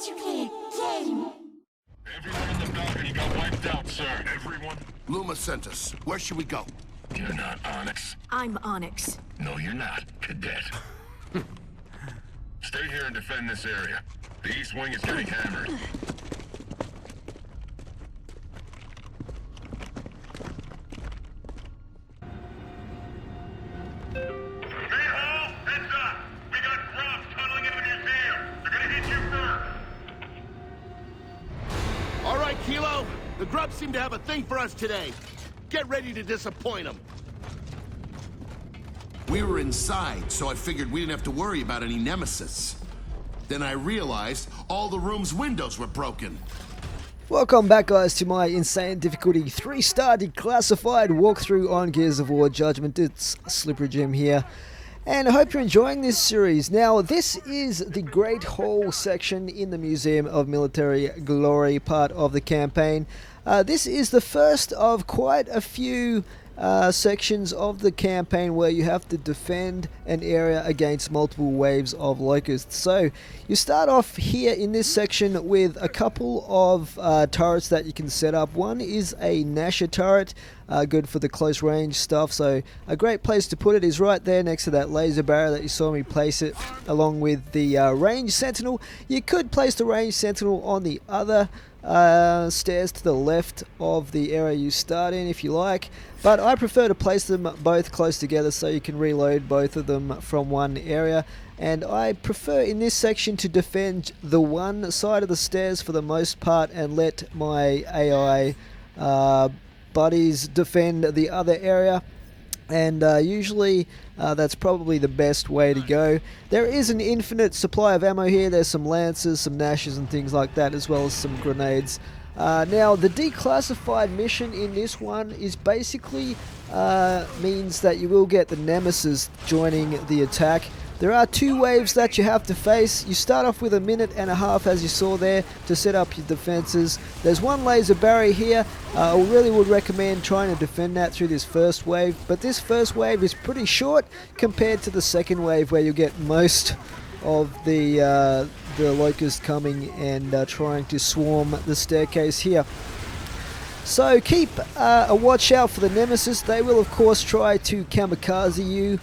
to play a game. Everyone in the balcony got wiped out, sir. Everyone? Luma sent us. Where should we go? You're not Onyx. I'm Onyx. No, you're not, Cadet. Stay here and defend this area. The East Wing is getting hammered. Hall, heads up! We got grubs tunneling into the museum. They're gonna hit you first. All right, Kilo. The grubs seem to have a thing for us today. Get ready to disappoint them. We were inside, so I figured we didn't have to worry about any nemesis. Then I realized all the room's windows were broken. Welcome back, guys, to my insane difficulty 3-star declassified walkthrough on Gears of War Judgment. It's Slippery Jim here, and I hope you're enjoying this series. Now, this is the Great Hall section in the Museum of Military Glory part of the campaign. This is the first of quite a few sections of the campaign where you have to defend an area against multiple waves of locusts. So you start off here in this section with a couple of turrets that you can set up. One is a Nasher turret, good for the close range stuff, so a great place to put it is right there next to that laser barrier that you saw me place it, along with the range sentinel. You could place the range sentinel on the other stairs to the left of the area you start in if you like, but I prefer to place them both close together so you can reload both of them from one area. And I prefer in this section to defend the one side of the stairs for the most part and let my AI buddies defend the other area. And usually that's probably the best way to go. There is an infinite supply of ammo here. There's some lances, some Nashers and things like that, as well as some grenades. Now, the declassified mission in this one is basically means that you will get the Nemesis joining the attack. There are two waves that you have to face. You start off with a minute and a half, as you saw there, to set up your defenses. There's one laser barrier here. I really would recommend trying to defend that through this first wave, but this first wave is pretty short compared to the second wave, where you get most of the locusts coming and trying to swarm the staircase here. So keep a watch out for the Nemesis. They will of course try to kamikaze you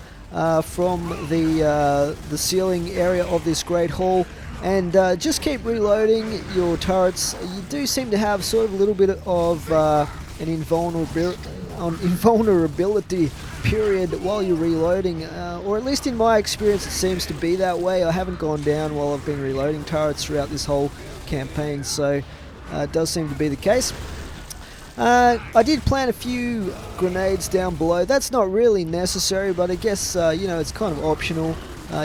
from the ceiling area of this Great Hall, and just keep reloading your turrets. You do seem to have sort of a little bit of an invulnerability period while you're reloading, or at least in my experience it seems to be that way. I haven't gone down while I've been reloading turrets throughout this whole campaign, so it does seem to be the case. I did plant a few grenades down below. That's not really necessary, but I guess you know, it's kind of optional.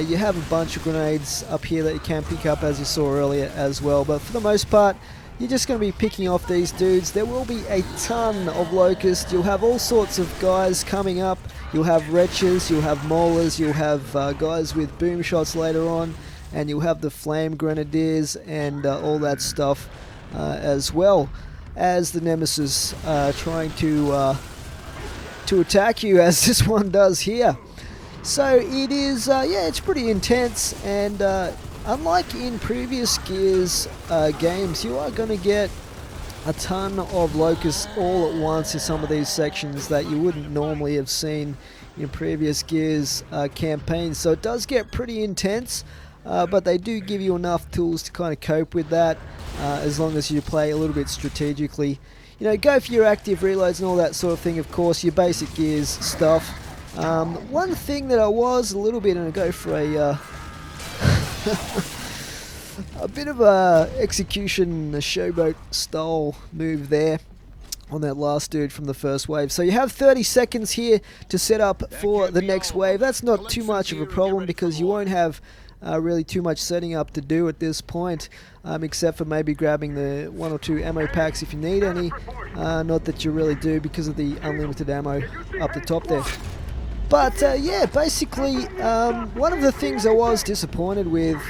You have a bunch of grenades up here that you can pick up, as you saw earlier as well, but for the most part you're just going to be picking off these dudes. There will be a ton of locusts. You'll have all sorts of guys coming up. You'll have wretches, you'll have maulers, you'll have guys with boom shots later on, and you'll have the flame grenadiers and all that stuff as well as the Nemesis trying to attack you, as this one does here. So it is, yeah, it's pretty intense, and unlike in previous Gears games, you are going to get a ton of locusts all at once in some of these sections that you wouldn't normally have seen in previous Gears campaigns. So it does get pretty intense, but they do give you enough tools to kind of cope with that, as long as you play a little bit strategically. You know, go for your active reloads and all that sort of thing, of course, your basic Gears stuff. One thing that I was a little bit going to go for a bit of a execution, a showboat style move there on that last dude from the first wave. So you have 30 seconds here to set up for the next wave. That's not too much of a problem because you won't have really too much setting up to do at this point, except for maybe grabbing the 1 or 2 ammo packs if you need any. Not that you really do because of the unlimited ammo up the top there. But yeah, basically one of the things I was disappointed with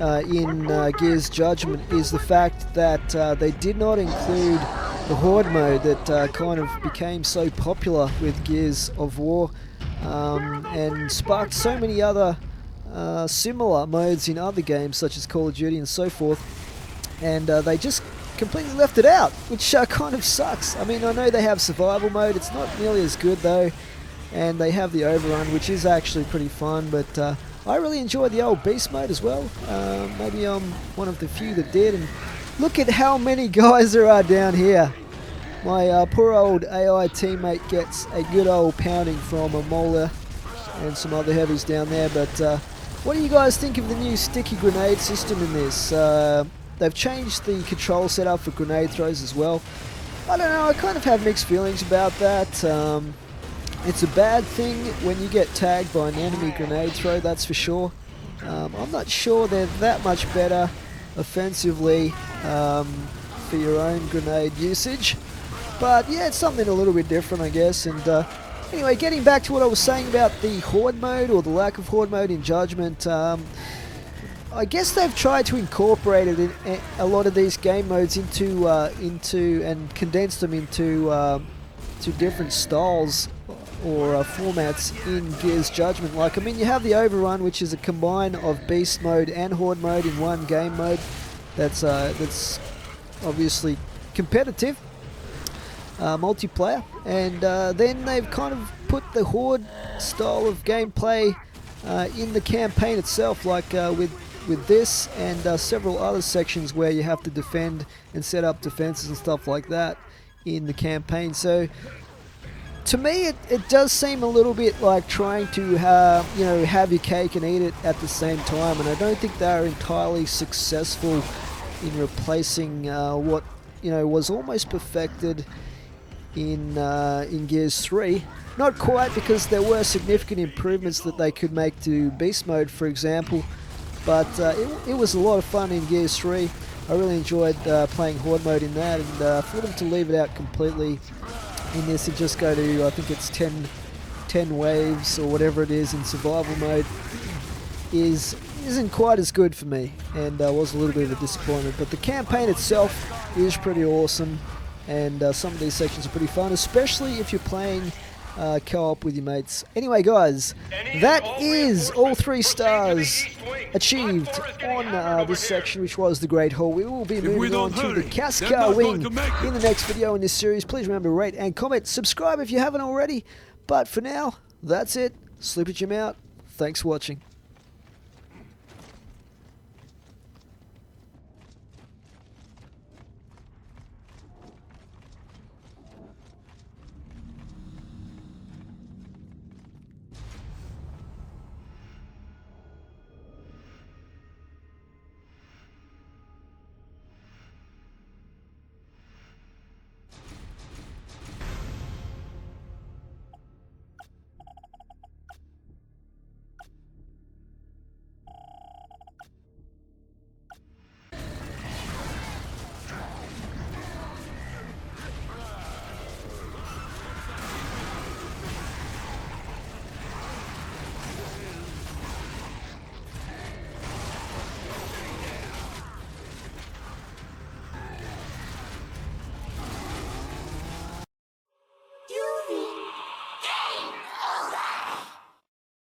in Gears Judgment is the fact that they did not include the Horde mode that kind of became so popular with Gears of War and sparked so many other similar modes in other games such as Call of Duty and so forth. and they just completely left it out, which kind of sucks. I mean, I know they have survival mode, it's not nearly as good though, and they have the overrun, which is actually pretty fun, but I really enjoyed the old beast mode as well. Maybe I'm one of the few that did, and look at how many guys there are down here. My poor old AI teammate gets a good old pounding from a Mola and some other heavies down there, but what do you guys think of the new sticky grenade system in this? They've changed the control setup for grenade throws as well. I don't know, I kind of have mixed feelings about that. It's a bad thing when you get tagged by an enemy grenade throw, that's for sure. I'm not sure they're that much better offensively for your own grenade usage. But yeah, it's something a little bit different, I guess. And anyway, getting back to what I was saying about the Horde mode, or the lack of Horde mode in Judgment, I guess they've tried to incorporate it in a lot of these game modes into and condense them into to different styles or formats in Gears Judgment. Like, I mean, you have the Overrun, which is a combine of Beast mode and Horde mode in one game mode. That's obviously competitive. Multiplayer, and then they've kind of put the Horde style of gameplay in the campaign itself, like with this and several other sections where you have to defend and set up defenses and stuff like that in the campaign. So to me, it does seem a little bit like trying to have your cake and eat it at the same time, and I don't think they are entirely successful in replacing what was almost perfected in Gears 3. Not quite, because there were significant improvements that they could make to Beast Mode, for example, but it was a lot of fun in Gears 3. I really enjoyed playing Horde Mode in that, and for them to leave it out completely in this and just go to, I think it's 10 waves or whatever it is in survival mode, isn't quite as good for me, and was a little bit of a disappointment. But the campaign itself is pretty awesome, and some of these sections are pretty fun, especially if you're playing co-op with your mates. Anyway, guys, that is all 3 stars achieved on this section, which was the Great Hall. We will be moving on to the Cascar Wing in the next video in this series. Please remember to rate and comment, subscribe if you haven't already. But for now, that's it. Slipper Jim out. Thanks for watching.